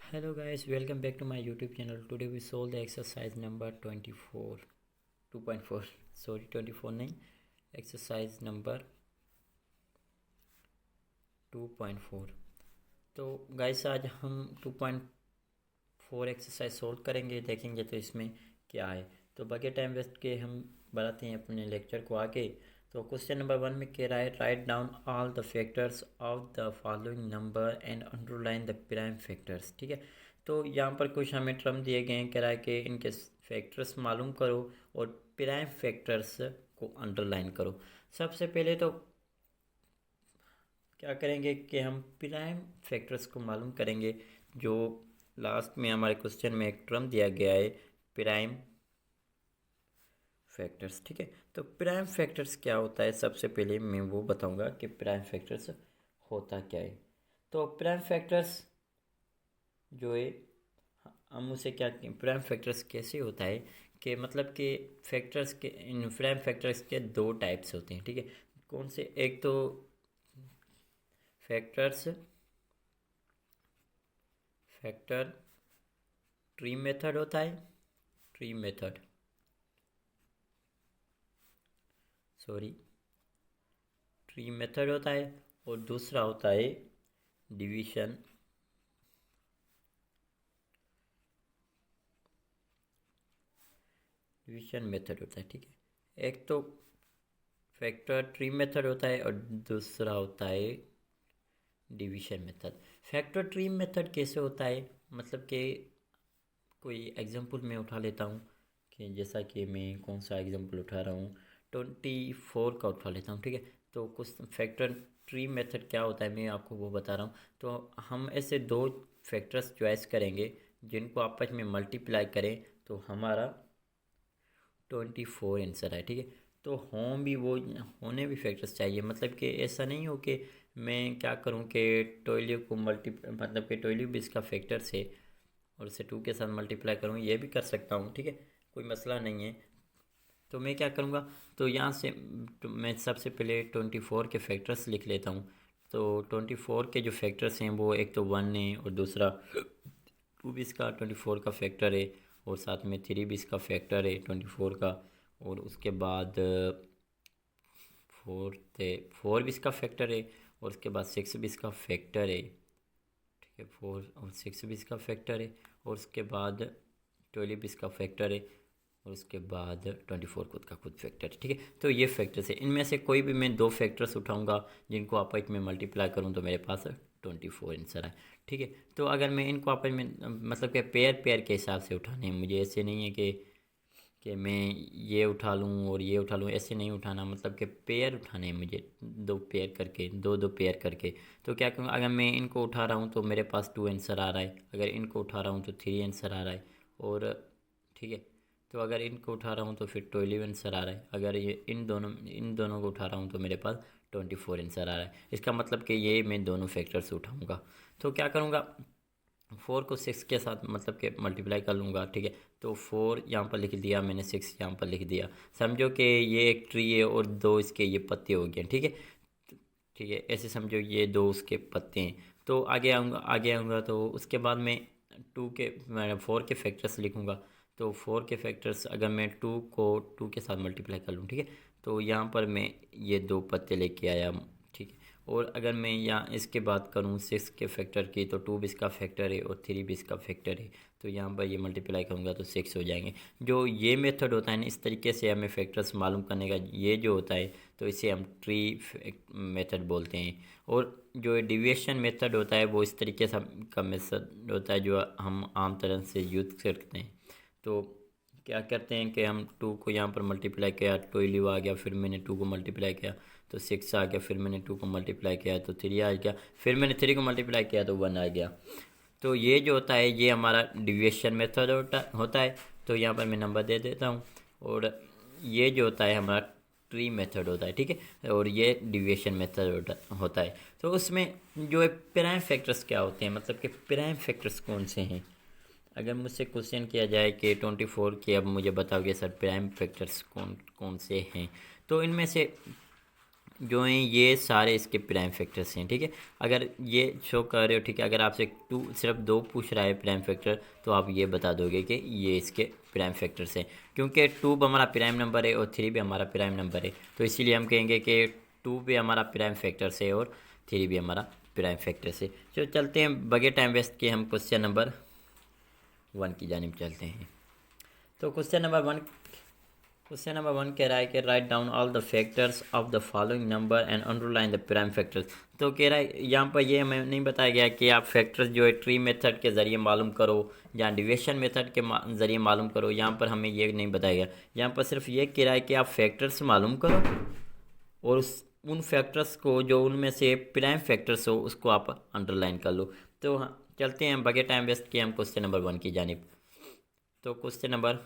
Hello guys, welcome back to my YouTube channel. Today we solve the exercise number 24 2.4 sorry 24 नहीं, exercise number 2.4। तो guys आज हम 2.4 exercise solve करेंगे, देखेंगे तो इसमें क्या है। तो बगैर टाइम वेस्ट के हम बढ़ाते हैं अपने लेक्चर को आगे। तो क्वेश्चन नंबर 1 में कह रहा है write down all the factors of the following number and underline the prime factors. ठीक है, तो यहाँ पर कुछ हमें टर्म दिए गए हैं, कह रहा है कि इनके फैक्टर्स मालूम करो और प्राइम फैक्टर्स को अंडरलाइन करो। सबसे पहले तो क्या करेंगे कि हम प्राइम फैक्टर्स को मालूम करेंगे। जो लास्ट में हमारे क्वेश्चन में एक टर्म दिया गया है प्राइम फैक्टर्स। ठीक है, तो प्राइम फैक्टर्स क्या होता है, सबसे पहले मैं वो बताऊंगा कि प्राइम फैक्टर्स होता क्या है। तो प्राइम फैक्टर्स जो है, हम उसे क्या प्राइम फैक्टर्स कैसे होता है कि मतलब कि फैक्टर्स के इन प्राइम फैक्टर्स के दो टाइप्स होते हैं। ठीक है, कौन से, एक तो फैक्टर ट्री मेथड होता है, tree method sorry tree method होता है, और दूसरा होता है डिवीजन मेथड होता है। ठीक है, एक तो फैक्टर ट्री मेथड होता है और दूसरा होता है division method. Factor tree method कैसे होता है, मतलब कि कोई एग्जांपल मैं उठा लेता हूँ कि जैसा कि मैं कौन सा एग्जांपल उठा रहा हूँ, 24 का उठा लेता हूँ। ठीक है, तो कुछ फैक्टर ट्री मेथड क्या होता है मैं आपको वो बता रहा हूँ। तो हम ऐसे दो फैक्टर्स चॉइस करेंगे जिनको आपस में मल्टीप्लाई करें तो हमारा 24 आंसर है। ठीक है, तो होने भी फैक्टर्स चाहिए, मतलब कि ऐसा नहीं हो कि मैं क्या करूं कि 12 को मतलब कि 12 भी इसका फैक्टर से और इसे 2 के साथ मल्टीप्लाई करूं, ये भी कर सकता हूं। ठीक है, कोई मसला नहीं है। तो मैं क्या करूंगा, तो यहाँ से तो मैं सबसे पहले 24 के फैक्टर्स लिख लेता हूँ। तो 24 के जो फैक्टर्स हैं वो एक तो 1 है और दूसरा 2 भी इसका 24 का फैक्टर है, और साथ में 3 भी इसका फैक्टर है 24 का, और उसके बाद 4 भी इसका फैक्टर है, और उसके बाद 6 भी इसका फैक्टर है। ठीक है, 4 और 6 भी इसका फैक्टर है, और उसके बाद 12 भी इसका फैक्टर है, और उसके बाद 24 खुद का खुद फैक्टर है। ठीक है, तो ये फैक्टर्स है, इनमें से कोई भी मैं दो फैक्टर्स उठाऊंगा जिनको आपस में मल्टीप्लाई करूँ तो मेरे पास 24 आंसर है। ठीक है, तो अगर मैं इनको आपस में मतलब कि पेयर पेयर के हिसाब से उठाने हैं मुझे, ऐसे नहीं है कि मैं ये उठा लूँ और ये उठा लूँ, ऐसे नहीं उठाना, मतलब कि पेयर उठाने हैं मुझे, दो पेयर करके, दो दो पेयर करके। तो क्या करूँ, अगर मैं इनको उठा रहा हूँ तो मेरे पास 2 आंसर आ रहा है, अगर इनको उठा रहा हूँ तो 3 आंसर आ रहा है, और ठीक है, तो अगर इनको उठा रहा हूँ तो फिर 12 आंसर आ रहा है, अगर ये इन दोनों को उठा रहा हूँ तो मेरे पास 24 आंसर आ रहा है। इसका मतलब कि ये मैं दोनों फैक्टर से उठाऊँगा। तो क्या करूँगा, 4 को 6 के साथ मतलब कि मल्टीप्लाई कर लूँगा। ठीक है, तो 4 यहाँ पर लिख दिया मैंने, 6 यहाँ पर लिख दिया। समझो कि ये एक ट्री है और दो इसके ये पत्ते हो गए। ठीक है, ठीक है, ऐसे समझो ये दो उसके पत्ते हैं। तो आगे आऊँगा तो उसके बाद मैं मैं 4 के फैक्टर्स लिखूँगा। तो 4 के फैक्टर्स अगर मैं 2 को 2 के साथ मल्टीप्लाई कर लूँ, ठीक है, तो यहाँ पर मैं ये दो पत्ते लेके आया। ठीक है, और अगर मैं यहाँ इसके बात करूँ 6 के फैक्टर की, तो 2 भी इसका फैक्टर है और 3 भी इसका फैक्टर है, तो यहाँ पर ये मल्टीप्लाई करूँगा तो 6 हो जाएंगे। जो ये मेथड होता है ना, इस तरीके से हमें फैक्टर्स मालूम करने का ये जो होता है, तो इसे हम ट्री मेथड बोलते हैं। और जो डिविएशन मेथड होता है वो इस तरीके से का मेथड होता है जो हम आम तरह से यूज़ करते हैं। तो क्या करते हैं कि हम 2 को यहाँ पर मल्टीप्लाई किया, 12 आ गया, फिर मैंने 2 को मल्टीप्लाई किया तो 6 आ गया, फिर मैंने 2 को मल्टीप्लाई किया तो 3 आ गया, फिर मैंने 3 को मल्टीप्लाई किया तो 1 आ गया। तो ये जो होता है ये हमारा डिविएशन मेथड होता है। तो यहाँ पर मैं नंबर दे देता हूँ, और ये जो होता है हमारा ट्री मेथड होता है। ठीक है, और ये डिविएशन मेथड होता है। तो उसमें जो प्राइम फैक्टर्स क्या होते हैं, मतलब कि प्राइम फैक्टर्स कौन से हैं। अगर मुझसे क्वेश्चन किया जाए कि 24 के अब मुझे बताओगे सर प्राइम फैक्टर्स कौन कौन से हैं, तो इनमें से जो हैं ये सारे इसके प्राइम फैक्टर्स हैं, ठीक है। अगर ये शो कर रहे हो, ठीक है, अगर आपसे टू सिर्फ दो पूछ रहा है प्राइम फैक्टर, तो आप ये बता दोगे कि ये इसके प्राइम फैक्टर्स हैं, क्योंकि टू भी हमारा प्राइम नंबर है और थ्री भी हमारा प्राइम नंबर है, तो इसीलिए हम कहेंगे कि टू भी हमारा प्राइम फैक्टर्स है और थ्री भी हमारा प्राइम फैक्टर्स है। चलो चलते हैं बगैर टाइम वेस्ट के, हम क्वेश्चन नंबर 1 की जानिब चलते हैं। तो क्वेश्चन नंबर 1 कह रहा है कि write down all the factors of the following number and underline the prime factors. तो कह रहा है यहाँ पर ये हमें नहीं बताया गया कि आप फैक्टर्स जो है ट्री मेथड के ज़रिए मालूम करो या डिविजन मेथड के ज़रिए मालूम करो, यहाँ पर हमें ये नहीं बताया गया। यहाँ पर सिर्फ ये कह रहा है कि आप फैक्टर्स मालूम करो और उन फैक्टर्स को जो उनमें से प्राइम फैक्टर्स हो उसको आप अंडरलाइन कर लो। तो हाँ, चलते हैं बगैर टाइम वेस्ट किए हम क्वेश्चन नंबर 1 की जानिब। तो क्वेश्चन नंबर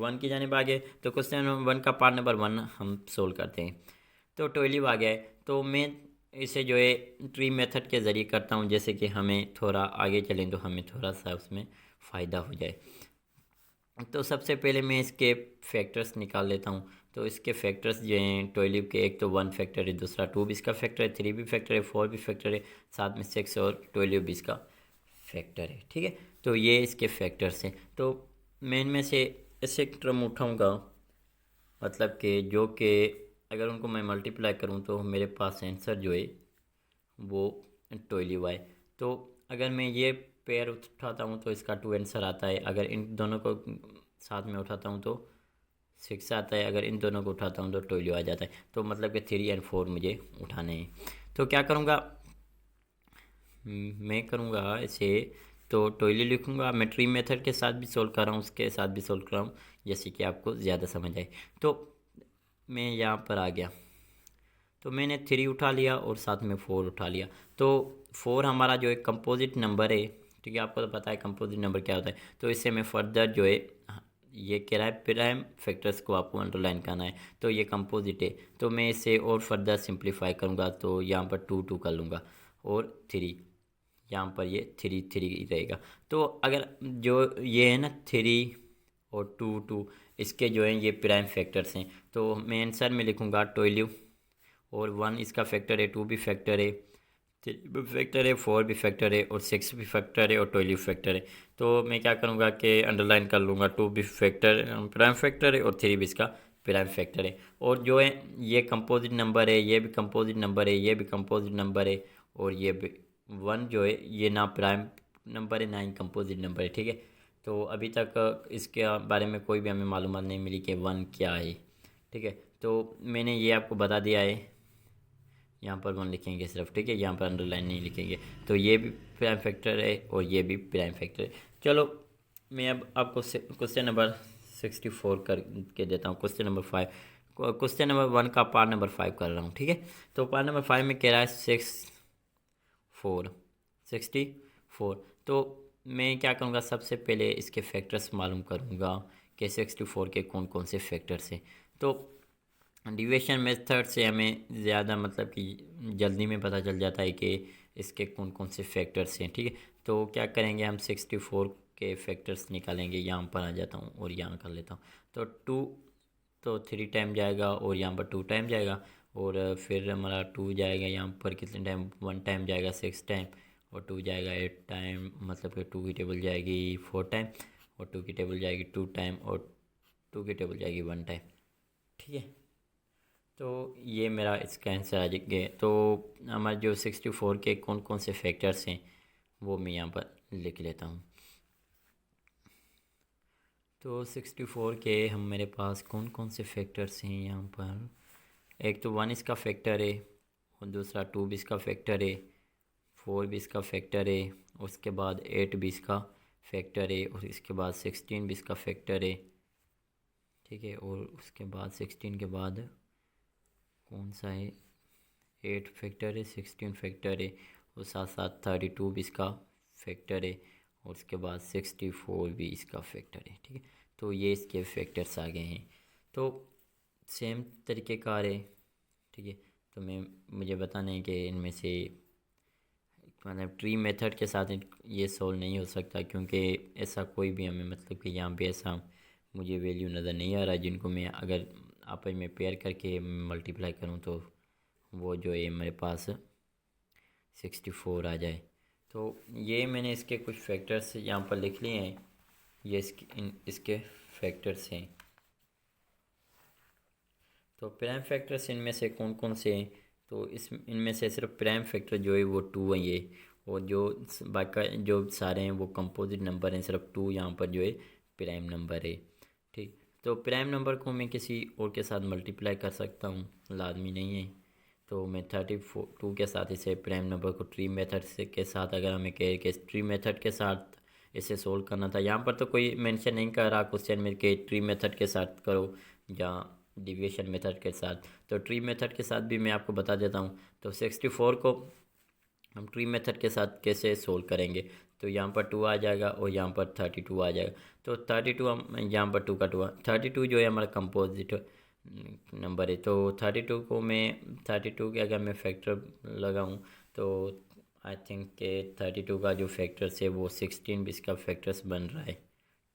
1 की जानिब आ गए। तो क्वेश्चन नंबर 1 का पार्ट नंबर 1 हम सोल्व करते हैं। तो 12 आ गया है, तो मैं इसे जो है ट्री मेथड के ज़रिए करता हूँ, जैसे कि हमें थोड़ा आगे चलें तो हमें थोड़ा सा उसमें फ़ायदा हो जाए। तो सबसे पहले मैं इसके फैक्टर्स निकाल लेता हूँ। तो इसके फैक्टर्स जो हैं 12 के, एक तो 1 फैक्टर है, दूसरा 2 भी इसका फैक्टर है, 3 भी फैक्टर है, 4 भी फैक्टर है, साथ में 6 और 12 भी इसका फैक्टर है, ठीक है। तो ये इसके फैक्टर्स हैं। तो मैं इनमें से ऐसे टर्म उठाऊँगा, मतलब कि अगर उनको मैं मल्टीप्लाई करूँ तो मेरे पास आंसर जो है वो 12 आए। तो अगर मैं ये पेयर उठाता हूँ तो इसका 2 आंसर आता है, अगर इन दोनों को साथ में उठाता हूँ तो 6 आता है, अगर इन दोनों को उठाता हूँ तो 12 आ जाता है। तो मतलब कि 3 और 4 मुझे उठाने हैं। तो क्या करूँगा, मैं करूँगा इसे, तो 12 लिखूँगा। मैं ट्री मेथड के साथ भी सोल्व कर रहा हूँ, उसके साथ भी सोल्व कर रहा हूँ, जैसे कि आपको ज़्यादा समझ आए। तो मैं यहाँ पर आ गया, तो मैंने 3 उठा लिया और साथ में 4 उठा लिया। तो 4 हमारा जो है कंपोजिट नंबर है, ठीक है, आपको तो पता है कंपोजिट नंबर क्या होता है। तो इससे मैं फर्दर जो है, ये कह रहा है प्राइम फैक्टर्स को आपको अंडरलाइन करना है, तो ये कंपोजिट है। तो मैं इसे और फर्दर सिंप्लीफाई करूँगा, तो यहाँ पर 2 2 कर लूँगा और 3, यहाँ पर ये 3 3 रहेगा। तो अगर जो ये है ना 3 और 2 2, इसके जो हैं ये प्राइम फैक्टर्स हैं। तो मैं आंसर में लिखूँगा 12 और 1 इसका फैक्टर है, 2 भी फैक्टर है, 3 भी फैक्टर है, 4 भी फैक्टर है और 6 भी फैक्टर है और 12 फैक्टर है। तो मैं क्या करूँगा कि अंडरलाइन कर लूँगा, 2 भी फैक्टर प्राइम फैक्टर है और 3 भी इसका प्राइम फैक्टर है। और जो है ये कंपोजिट नंबर है, ये भी कंपोजिट नंबर है, ये भी कंपोजिट नंबर है, और ये भी 1 जो है ये ना प्राइम नंबर है ना ही कंपोजिट नंबर है, ठीक है। तो अभी तक इसके बारे में कोई भी हमें मालूमात नहीं मिली कि 1 क्या है, ठीक है। तो मैंने ये आपको बता दिया है, यहाँ पर 1 लिखेंगे सिर्फ, ठीक है, यहाँ पर अंडरलाइन नहीं लिखेंगे। तो ये भी प्राइम फैक्टर है और ये भी प्राइम फैक्टर है। चलो मैं अब आपको क्वेश्चन नंबर 64 कर के देता हूँ। क्वेश्चन नंबर 1 का पार्ट नंबर 5 कर रहा हूँ, ठीक है। तो पार्ट नंबर 5 में कह रहा है 64। तो मैं क्या करूँगा, सबसे पहले इसके फैक्टर्स मालूम करूँगा कि 64 के कौन कौन से फैक्टर्स हैं। तो डिविजन मेथड से हमें ज़्यादा मतलब कि जल्दी में पता चल जाता है कि इसके कौन कौन से फैक्टर्स हैं, ठीक है। तो क्या करेंगे, हम 64 के फैक्टर्स निकालेंगे। यहाँ पर आ जाता हूँ और यहाँ कर लेता हूँ। तो 2 तो 3 टाइम जाएगा और यहाँ पर 2 टाइम जाएगा, और फिर हमारा 2 जाएगा यहाँ पर कितने टाइम, 1 टाइम जाएगा 6 टाइम, और 2 जाएगा 8 टाइम, मतलब कि 2 की टेबल जाएगी 4 टाइम, और 2 की टेबल जाएगी 2 टाइम, और 2 की टेबल जाएगी 1 टाइम, ठीक है। तो ये मेरा इसका आंसर आ जाएगा। तो हमारे जो 64 के कौन कौन से फैक्टर्स हैं वो मैं यहाँ पर लिख लेता हूँ। तो 64 के हम मेरे पास कौन कौन से फैक्टर्स हैं यहाँ पर, एक तो 1 इसका फैक्टर है, और दूसरा 2 भी इसका फैक्टर है, 4 भी इसका फैक्टर है, उसके बाद 8 भी इसका फैक्टर है, और इसके बाद 16 भी इसका फैक्टर है, ठीक है। और उसके बाद 16 के बाद कौन सा है, 8 फैक्टर है, 16 फैक्टर है, और साथ साथ 32 भी इसका फैक्टर है, और उसके बाद 64 भी इसका फैक्टर है, ठीक है। तो ये इसके फैक्टर्स आ गए हैं। तो सेम तरीके कार है, ठीक है। तो मुझे बताना है कि इनमें से मतलब ट्री मेथड के साथ ये सॉल्व नहीं हो सकता, क्योंकि ऐसा कोई भी हमें मतलब कि यहाँ पे ऐसा मुझे वैल्यू नज़र नहीं आ रहा जिनको मैं अगर आपस में पेयर करके मल्टीप्लाई करूँ तो वो जो है मेरे पास 64 आ जाए। तो ये मैंने इसके कुछ फैक्टर्स यहाँ पर लिख लिए हैं, ये इसके फैक्टर्स हैं। तो प्राइम फैक्टर्स इनमें से कौन कौन से हैं? तो इनमें से सिर्फ प्राइम फैक्टर जो है वो 2 है ये, और जो बाकी जो सारे हैं वो कंपोजिट नंबर हैं, सिर्फ 2 यहाँ पर जो है प्राइम नंबर है। ठीक, तो प्राइम नंबर को मैं किसी और के साथ मल्टीप्लाई कर सकता हूँ, लाजमी नहीं है। तो मैं 32 के साथ इसे प्राइम नंबर को ट्री मेथड से के साथ, अगर हमें कहे कि ट्री मेथड के साथ इसे सोल्व करना था, यहाँ पर तो कोई मेंशन नहीं कर रहा क्वेश्चन में कि ट्री मेथड के साथ करो या डिविएशन मेथड के साथ। तो ट्री मेथड के साथ भी मैं आपको बता देता हूँ। तो 64 को हम ट्री मेथड के साथ कैसे सोल्व करेंगे? तो यहाँ पर 2 आ जाएगा और यहाँ पर 32 आ जाएगा। तो 32 हम यहाँ पर 2 का 2, 32 जो है हमारा कंपोजिट नंबर है। तो 32 को मैं 32 के अगर मैं फैक्टर लगाऊँ तो आई थिंक के 32 का जो फैक्टर्स है वो 16 भी इसका फैक्टर्स बन रहा है।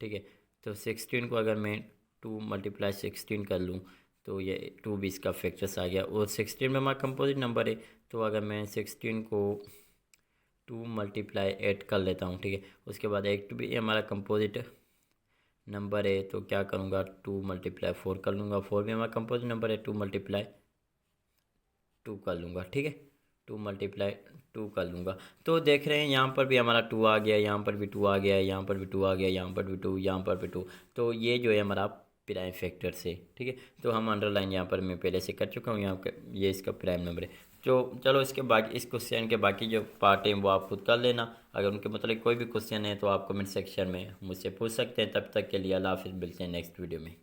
ठीक है, तो 16 को अगर मैं 2 × 16 कर लूँ तो ये 2 भी इसका फैक्टर्स आ गया, और 16 में हमारा कंपोजिट नंबर है। तो अगर मैं 16 को 2 × 8 कर लेता हूँ, ठीक है, उसके बाद 8 भी हमारा कंपोजिट नंबर है, तो क्या करूँगा 2 × 4 कर लूँगा, 4 भी हमारा कंपोजिट नंबर है, 2 × 2 कर लूँगा। ठीक है, 2 × 2 कर लूँगा। तो देख रहे हैं यहाँ पर भी हमारा 2 आ गया, यहाँ पर भी 2 आ गया, यहाँ पर भी 2 आ गया, यहाँ पर भी 2, यहाँ पर भी 2। तो ये जो है हमारा प्राइम फैक्टर से। ठीक है, तो हम अंडरलाइन यहाँ पर मैं पहले से कर चुका हूँ, यहाँ पर ये इसका प्राइम नंबर है। तो चलो इसके बाकी इस क्वेश्चन के बाकी जो पार्ट हैं वो आप खुद कर लेना। अगर उनके मतलब कोई भी क्वेश्चन है तो आप कमेंट सेक्शन में मुझसे पूछ सकते हैं। तब तक के लिए अल्लाह हाफिज़, मिलते हैं नेक्स्ट वीडियो में।